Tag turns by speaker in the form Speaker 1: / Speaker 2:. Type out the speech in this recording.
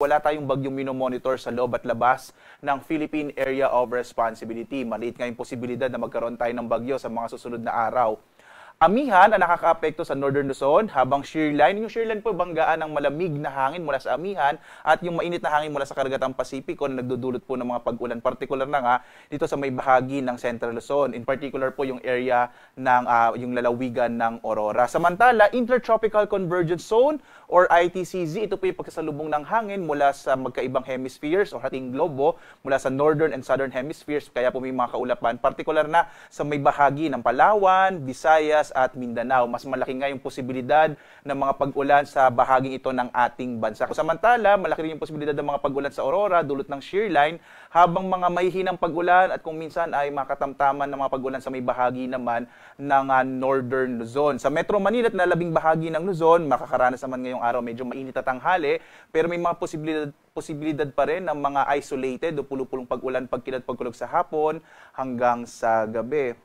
Speaker 1: Wala tayong bagyong minomonitor sa loob at labas ng Philippine Area of Responsibility. Maliit nga yung posibilidad na magkaroon tayo ng bagyo sa mga susunod na araw. Amihan ang nakakaapekto sa Northern Luzon habang shearline. Yung shearline po banggaan ng malamig na hangin mula sa amihan at yung mainit na hangin mula sa karagatang Pasipiko na nagdudulot po ng mga pag-ulan. Particular na nga dito sa may bahagi ng Central Luzon. In particular po yung area ng yung lalawigan ng Aurora. Samantala, Intertropical Convergence Zone or ITCZ, ito po yung pagkasalubong ng hangin mula sa magkaibang hemispheres o hating globo mula sa Northern and Southern Hemispheres. Kaya po may mga kaulapan. Particular na sa may bahagi ng Palawan, Visayas, at Mindanao. Mas malaki nga yung posibilidad ng mga pag-ulan sa bahaging ito ng ating bansa. Samantala, malaki rin yung posibilidad ng mga pag-ulan sa Aurora, dulot ng shearline, habang mga mahihinang pag-ulan at kung minsan ay makatamtaman ng mga pag-ulan sa may bahagi naman ng Northern Luzon. Sa Metro Manila at nalabing bahagi ng Luzon, makakaranas naman ngayong araw medyo mainit at tanghali, pero may mga posibilidad pa rin ng mga isolated o pulupulong pag-ulan pagkilat pagkulog sa hapon hanggang sa gabi.